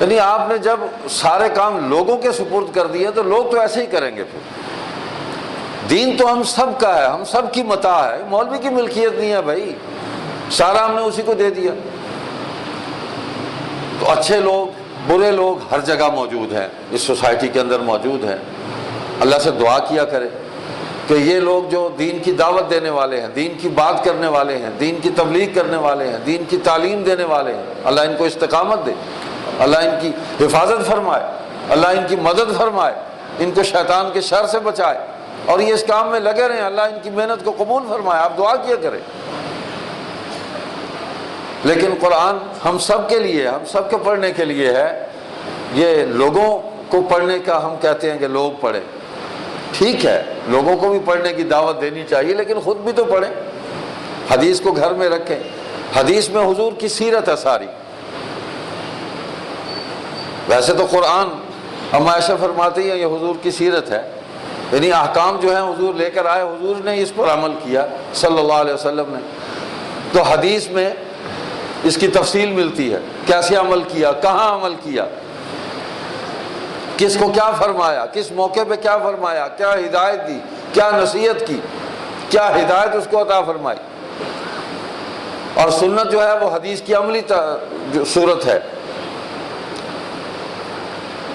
یعنی آپ نے جب سارے کام لوگوں کے سپرد کر دیے تو لوگ تو ایسے ہی کریں گے۔ پھر دین تو ہم سب کا ہے، ہم سب کی متاع ہے، مولوی کی ملکیت نہیں ہے بھائی، سارا ہم نے اسی کو دے دیا۔ تو اچھے لوگ برے لوگ ہر جگہ موجود ہیں، اس سوسائٹی کے اندر موجود ہیں۔ اللہ سے دعا کیا کرے کہ یہ لوگ جو دین کی دعوت دینے والے ہیں، دین کی بات کرنے والے ہیں، دین کی تبلیغ کرنے والے ہیں، دین کی تعلیم دینے والے ہیں، اللہ ان کو استقامت دے، اللہ ان کی حفاظت فرمائے، اللہ ان کی مدد فرمائے، ان کو شیطان کے شر سے بچائے، اور یہ اس کام میں لگے رہیں، اللہ ان کی محنت کو قبول فرمائے۔ آپ دعا کیا کریں۔ لیکن قرآن ہم سب کے لیے، ہم سب کے پڑھنے کے لیے ہے۔ یہ لوگوں کو پڑھنے کا ہم کہتے ہیں کہ لوگ پڑھیں، ٹھیک ہے، لوگوں کو بھی پڑھنے کی دعوت دینی چاہیے، لیکن خود بھی تو پڑھیں، حدیث کو گھر میں رکھیں۔ حدیث میں حضور کی سیرت ہے ساری۔ ویسے تو قرآن ہم عائشہ فرماتی ہیں یہ حضور کی سیرت ہے، یعنی احکام جو ہیں حضور لے کر آئے، حضور نے اس پر عمل کیا صلی اللہ علیہ وسلم نے۔ تو حدیث میں اس کی تفصیل ملتی ہے، کیسے عمل کیا، کہاں عمل کیا، کس کو کیا فرمایا، کس موقع پہ کیا فرمایا، کیا ہدایت دی، کیا نصیحت کی، کیا ہدایت اس کو عطا فرمائی۔ اور سنت جو ہے وہ حدیث کی عملی صورت ہے۔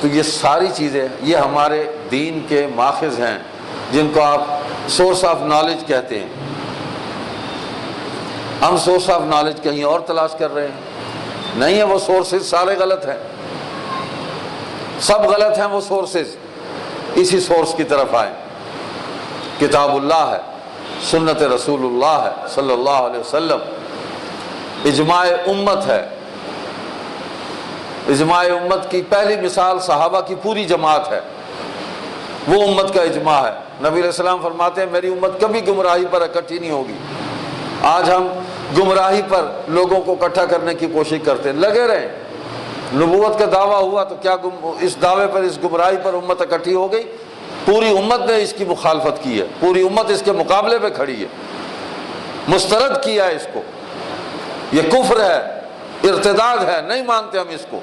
تو یہ ساری چیزیں یہ ہمارے دین کے ماخذ ہیں، جن کو آپ سورس آف نالج کہتے ہیں۔ ہم سورس آف نالج کہیں اور تلاش کر رہے ہیں، نہیں ہے، وہ سورسز سارے غلط ہیں، سب غلط ہیں وہ سورسز۔ اسی سورس کی طرف آئیں، کتاب اللہ ہے، سنت رسول اللہ ہے صلی اللہ علیہ وسلم، اجماع امت ہے۔ اجماع امت کی پہلی مثال صحابہ کی پوری جماعت ہے، وہ امت کا اجماع ہے۔ نبی علیہ السلام فرماتے ہیں میری امت کبھی گمراہی پر اکٹھی نہیں ہوگی۔ آج ہم گمراہی پر لوگوں کو اکٹھا کرنے کی کوشش کرتے ہیں، لگے رہیں۔ نبوت کا دعویٰ ہوا تو کیا اس دعوے پر، اس گمراہی پر امت اکٹھی ہو گئی؟ پوری امت نے اس کی مخالفت کی ہے، پوری امت اس کے مقابلے پہ کھڑی ہے، مسترد کیا ہے اس کو۔ یہ کفر ہے، ارتداد ہے، نہیں مانتے ہم اس کو۔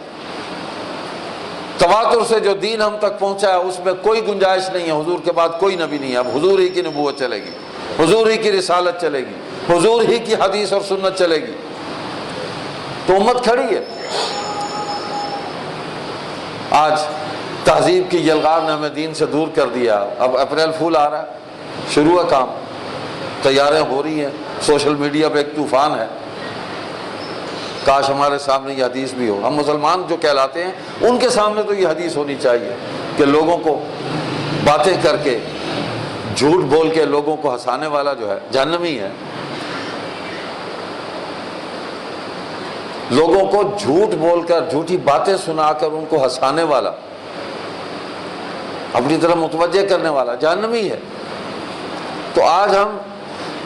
تواتر سے جو دین ہم تک پہنچا ہے اس میں کوئی گنجائش نہیں ہے، حضور کے بعد کوئی نبی نہیں ہے، اب حضور ہی کی نبوت چلے گی، حضور ہی کی رسالت چلے گی، حضور ہی کی حدیث اور سنت چلے گی۔ تو امت کھڑی ہے۔ آج تہذیب کی یلغار نے ہمیں دین سے دور کر دیا۔ اب اپریل فول آ رہا ہے، شروع ہے کام، تیاریں ہو رہی ہیں، سوشل میڈیا پہ ایک طوفان ہے۔ کاش ہمارے سامنے یہ حدیث بھی ہو۔ ہم مسلمان جو کہلاتے ہیں ان کے سامنے تو یہ حدیث ہونی چاہیے کہ لوگوں کو باتیں کر کے، جھوٹ بول کے لوگوں کو ہنسانے والا جو ہے جہنمی ہے۔ لوگوں کو جھوٹ بول کر، جھوٹی باتیں سنا کر ان کو ہنسانے والا، اپنی طرف متوجہ کرنے والا جہنمی ہے۔ تو آج ہم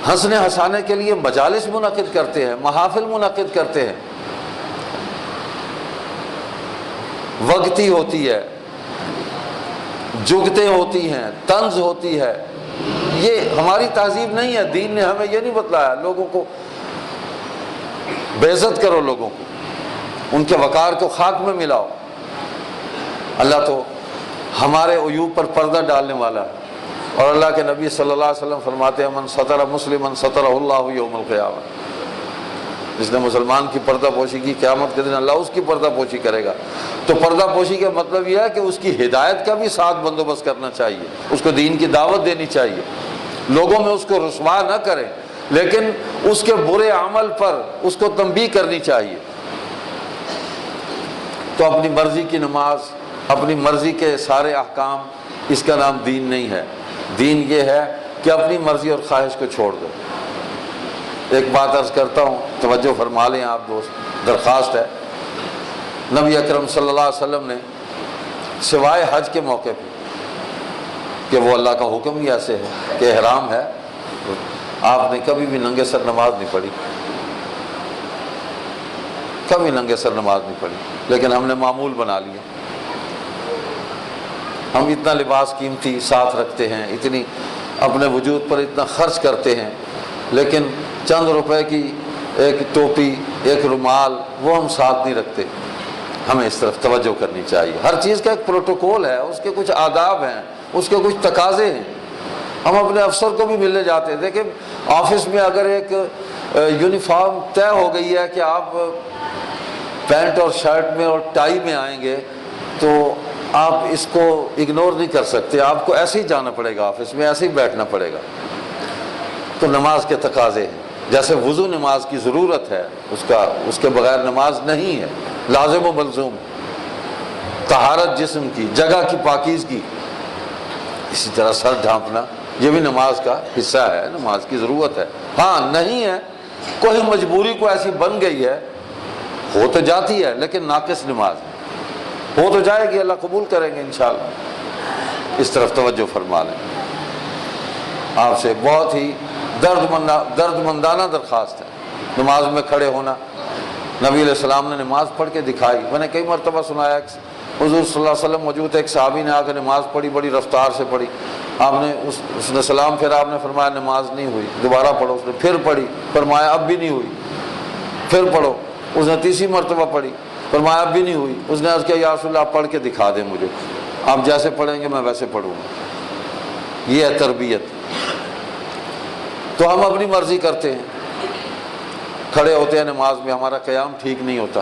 ہنسنے ہنسانے کے لیے مجالس منعقد کرتے ہیں، محافل منعقد کرتے ہیں، وقتی ہوتی ہے، جگتیں ہوتی ہیں، طنز ہوتی ہے۔ یہ ہماری تہذیب نہیں ہے۔ دین نے ہمیں یہ نہیں بتلایا لوگوں کو بے عزت کرو، لوگوں کو ان کے وقار کو خاک میں ملاؤ۔ اللہ تو ہمارے عیوب پر پردہ ڈالنے والا ہے، اور اللہ کے نبی صلی اللہ علیہ وسلم فرماتے ہیں من ستر مسلما سترہ اللہ یوم القیامہ، جس نے مسلمان کی پردہ پوشی کی قیامت کے دن اللہ اس کی پردہ پوشی کرے گا۔ تو پردہ پوشی کا مطلب یہ ہے کہ اس کی ہدایت کا بھی ساتھ بندوبست کرنا چاہیے، اس کو دین کی دعوت دینی چاہیے، لوگوں میں اس کو رسوا نہ کریں، لیکن اس کے برے عمل پر اس کو تنبیہ کرنی چاہیے۔ تو اپنی مرضی کی نماز، اپنی مرضی کے سارے احکام، اس کا نام دین نہیں ہے۔ دین یہ ہے کہ اپنی مرضی اور خواہش کو چھوڑ دو۔ ایک بات عرض کرتا ہوں، توجہ فرما لیں آپ دوست، درخواست ہے۔ نبی اکرم صلی اللہ علیہ وسلم نے سوائے حج کے موقع پہ، کہ وہ اللہ کا حکم ہی ایسے ہے کہ احرام ہے، آپ نے کبھی بھی ننگے سر نماز نہیں پڑھی، کبھی ننگے سر نماز نہیں پڑھی، لیکن ہم نے معمول بنا لیا۔ ہم اتنا لباس قیمتی ساتھ رکھتے ہیں، اتنی اپنے وجود پر اتنا خرچ کرتے ہیں، لیکن چند روپے کی ایک ٹوپی، ایک رومال، وہ ہم ساتھ نہیں رکھتے۔ ہمیں اس طرف توجہ کرنی چاہیے۔ ہر چیز کا ایک پروٹوکول ہے، اس کے کچھ آداب ہیں، اس کے کچھ تقاضے ہیں۔ ہم اپنے افسر کو بھی ملنے جاتے ہیں، دیکھیں آفس میں اگر ایک یونیفارم طے ہو گئی ہے کہ آپ پینٹ اور شرٹ میں اور ٹائی میں آئیں گے، تو آپ اس کو اگنور نہیں کر سکتے، آپ کو ایسے ہی جانا پڑے گا، آفس میں ایسے ہی بیٹھنا پڑے گا۔ تو نماز کے تقاضے ہیں، جیسے وضو نماز کی ضرورت ہے، اس کے بغیر نماز نہیں ہے، لازم و ملزوم۔ طہارت جسم کی، جگہ کی پاکیزگی، اسی طرح سر ڈھانپنا، یہ بھی نماز کا حصہ ہے، نماز کی ضرورت ہے۔ ہاں نہیں ہے، کوئی مجبوری کو ایسی بن گئی ہے، ہو تو جاتی ہے لیکن ناقص نماز ہے، ہو تو جائے گی، اللہ قبول کریں گے انشاءاللہ۔ اس طرف توجہ فرما لیں۔ آپ سے بہت ہی درد مندانہ درخواست ہے، نماز میں کھڑے ہونا۔ نبی علیہ السلام نے نماز پڑھ کے دکھائی۔ میں نے کئی مرتبہ سنایا، حضور صلی اللہ علیہ وسلم موجود ہے، ایک صحابی نے آ کے نماز پڑھی، بڑی رفتار سے پڑھی، آپ نے اس نے سلام پھر آپ نے فرمایا نماز نہیں ہوئی، دوبارہ پڑھو۔ اس نے پھر پڑھی، فرمایا اب بھی نہیں ہوئی، پھر پڑھو۔ اس نے تیسری مرتبہ پڑھی، فرمایا اب بھی نہیں ہوئی۔ اس نے عرض کیا یا رسول اللہ پڑھ کے دکھا دیں مجھے، آپ جیسے پڑھیں گے میں ویسے پڑھوں گا۔ یہ ہے تربیت۔ تو ہم اپنی مرضی کرتے ہیں، کھڑے ہوتے ہیں نماز میں، ہمارا قیام ٹھیک نہیں ہوتا،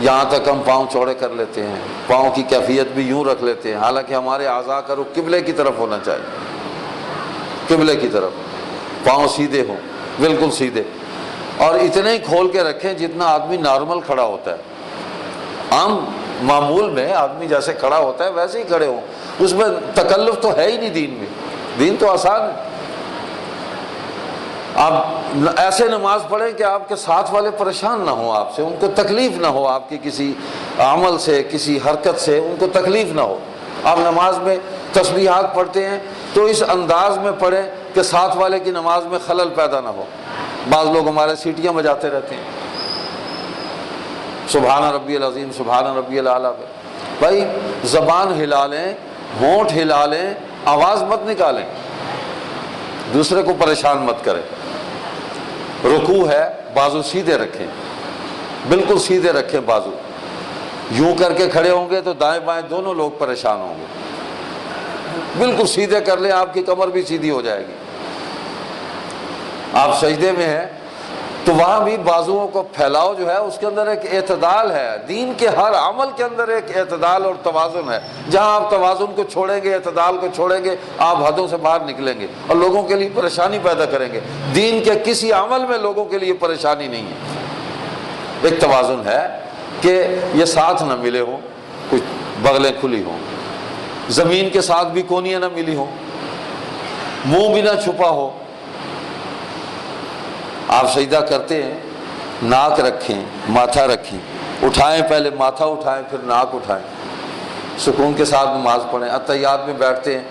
یہاں تک ہم پاؤں چوڑے کر لیتے ہیں، پاؤں کی کیفیت بھی یوں رکھ لیتے ہیں، حالانکہ ہمارے اعضاء کا رخ قبلے کی طرف ہونا چاہیے، قبلے کی طرف، پاؤں سیدھے ہوں، بالکل سیدھے، اور اتنے ہی کھول کے رکھیں جتنا آدمی نارمل کھڑا ہوتا ہے۔ عام معمول میں آدمی جیسے کھڑا ہوتا ہے ویسے ہی کھڑے ہوں، اس میں تکلف تو ہے ہی نہیں دین میں، دین تو آسان ہے۔ آپ ایسے نماز پڑھیں کہ آپ کے ساتھ والے پریشان نہ ہوں آپ سے، ان کو تکلیف نہ ہو، آپ کی کسی عمل سے، کسی حرکت سے ان کو تکلیف نہ ہو۔ آپ نماز میں تسبیحات پڑھتے ہیں تو اس انداز میں پڑھیں کہ ساتھ والے کی نماز میں خلل پیدا نہ ہو۔ بعض لوگ ہمارے سیٹیاں بجاتے رہتے ہیں، سبحان ربی العظیم، سبحان ربی الاعلیٰ پہ۔ بھائی زبان ہلا لیں، ہونٹ ہلا لیں، آواز مت نکالیں، دوسرے کو پریشان مت کریں۔ رکوع ہے، بازو سیدھے رکھیں، بالکل سیدھے رکھیں بازو۔ یوں کر کے کھڑے ہوں گے تو دائیں بائیں دونوں لوگ پریشان ہوں گے، بالکل سیدھے کر لیں، آپ کی کمر بھی سیدھی ہو جائے گی۔ آپ سجدے میں ہیں تو وہاں بھی بازوؤں کو پھیلاؤ جو ہے اس کے اندر ایک اعتدال ہے. دین کے ہر عمل کے اندر ایک اعتدال اور توازن ہے. جہاں آپ توازن کو چھوڑیں گے، اعتدال کو چھوڑیں گے، آپ حدوں سے باہر نکلیں گے اور لوگوں کے لیے پریشانی پیدا کریں گے. دین کے کسی عمل میں لوگوں کے لیے پریشانی نہیں ہے. ایک توازن ہے کہ یہ ساتھ نہ ملے ہوں، کچھ بغلیں کھلی ہوں، زمین کے ساتھ بھی کونیاں نہ ملی ہوں، منہ بھی نہ چھپا ہو. آپ سجدہ کرتے ہیں، ناک رکھیں، ماتھا رکھیں، اٹھائیں، پہلے ماتھا اٹھائیں پھر ناک اٹھائیں، سکون کے ساتھ نماز پڑھیں. اتحیات میں بیٹھتے ہیں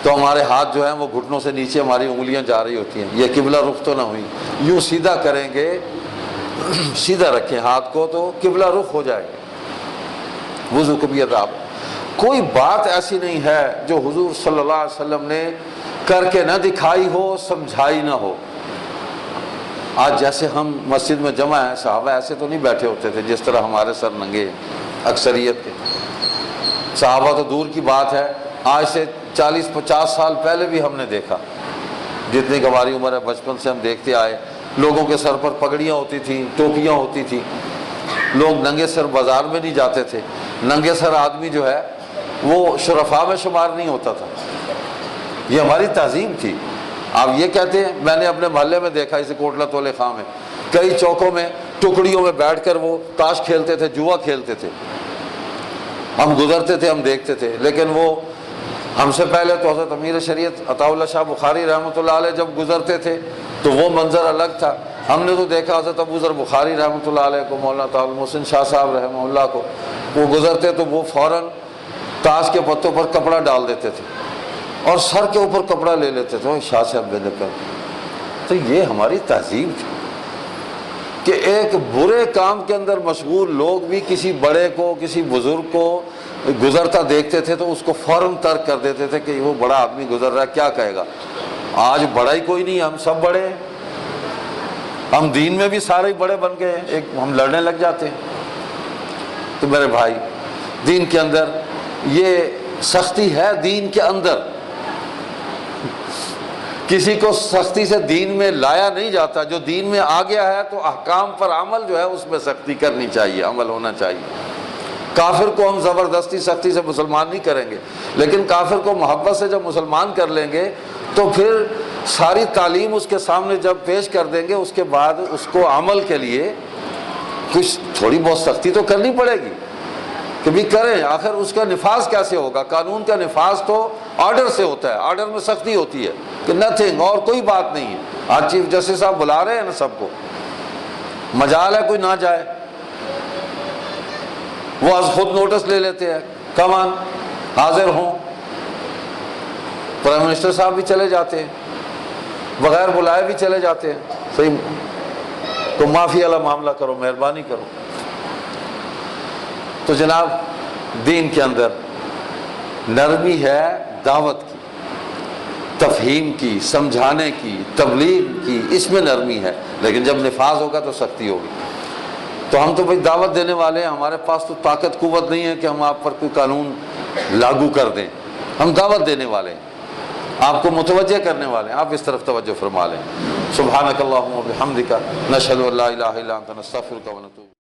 تو ہمارے ہاتھ جو ہیں وہ گھٹنوں سے نیچے ہماری انگلیاں جا رہی ہوتی ہیں. یہ قبلہ رخ تو نہ ہوئی. یوں سیدھا کریں گے، سیدھا رکھیں ہاتھ کو تو قبلہ رخ ہو جائے گا. وضو کو بھی آداب. کوئی بات ایسی نہیں ہے جو حضور صلی اللہ علیہ وسلم نے کر کے نہ دکھائی ہو، سمجھائی نہ ہو. آج جیسے ہم مسجد میں جمع ہیں، صحابہ ایسے تو نہیں بیٹھے ہوتے تھے جس طرح ہمارے سر ننگے ہیں اکثریت کے. صحابہ تو دور کی بات ہے، آج سے 40-50 سال پہلے بھی ہم نے دیکھا. جتنی کہ ہماری عمر ہے، بچپن سے ہم دیکھتے آئے. لوگوں کے سر پر پگڑیاں ہوتی تھیں، ٹوپیاں ہوتی تھیں. لوگ ننگے سر بازار میں نہیں جاتے تھے. ننگے سر آدمی جو ہے وہ شرفاء میں شمار نہیں ہوتا تھا. یہ ہماری تہذیب تھی. آپ یہ کہتے ہیں، میں نے اپنے محلے میں دیکھا، اسے کوٹلہ تولے خاں میں کئی چوکوں میں ٹکڑیوں میں بیٹھ کر وہ تاش کھیلتے تھے، جوا کھیلتے تھے. ہم گزرتے تھے، ہم دیکھتے تھے. لیکن وہ ہم سے پہلے تو حضرت امیر شریعت عطا اللہ شاہ بخاری رحمۃ اللہ علیہ جب گزرتے تھے تو وہ منظر الگ تھا. ہم نے تو دیکھا حضرت ابو ذر بخاری رحمۃ اللہ علیہ کو، مولانا طاہر محسن شاہ صاحب رحمہ اللہ کو، وہ گزرتے تو وہ فوراً تاش کے پتوں پر کپڑا ڈال دیتے تھے اور سر کے اوپر کپڑا لے لیتے تھے. شاہ صاحب بے کر. تو یہ ہماری تہذیب تھی کہ ایک برے کام کے اندر مشغول لوگ بھی کسی بڑے کو، کسی بزرگ کو گزرتا دیکھتے تھے تو اس کو فوراً ترک کر دیتے تھے کہ وہ بڑا آدمی گزر رہا ہے، کیا کہے گا. آج بڑا ہی کوئی نہیں، ہم سب بڑے ہیں. ہم دین میں بھی سارے ہی بڑے بن گئے ہیں، ہم لڑنے لگ جاتے ہیں. تو میرے بھائی، دین کے اندر یہ سختی ہے. دین کے اندر کسی کو سختی سے دین میں لایا نہیں جاتا. جو دین میں آ گیا ہے تو احکام پر عمل جو ہے اس میں سختی کرنی چاہیے، عمل ہونا چاہیے. کافر کو ہم زبردستی سختی سے مسلمان نہیں کریں گے، لیکن کافر کو محبت سے جب مسلمان کر لیں گے تو پھر ساری تعلیم اس کے سامنے جب پیش کر دیں گے، اس کے بعد اس کو عمل کے لیے کچھ تھوڑی بہت سختی تو کرنی پڑے گی کہ بھی کریں. آخر اس کا نفاذ کیسے ہوگا؟ قانون کا نفاذ تو آرڈر سے ہوتا ہے. آرڈر میں سختی ہوتی ہے کہ نتھنگ، اور کوئی بات نہیں ہے. آج چیف جسٹس صاحب بلا رہے ہیں نا سب کو، مجال ہے کوئی نہ جائے، وہ از خود نوٹس لے لیتے ہیں، کمان حاضر ہوں. پرائم منسٹر صاحب بھی چلے جاتے ہیں، بغیر بلائے بھی چلے جاتے ہیں. صحیح، تو معافی والا معاملہ کرو، مہربانی کرو. تو جناب، دین کے اندر نرمی ہے، دعوت کی، تفہیم کی، سمجھانے کی، تبلیغ کی، اس میں نرمی ہے. لیکن جب نفاذ ہوگا تو سختی ہوگی. تو ہم تو بھائی دعوت دینے والے ہیں، ہمارے پاس تو طاقت قوت نہیں ہے کہ ہم آپ پر کوئی قانون لاگو کر دیں. ہم دعوت دینے والے ہیں، آپ کو متوجہ کرنے والے ہیں. آپ اس طرف توجہ فرما لیں. سبحانک اللہم و بحمدک، نشہد ان لا الہ الا انت، نستغفرک و نتوب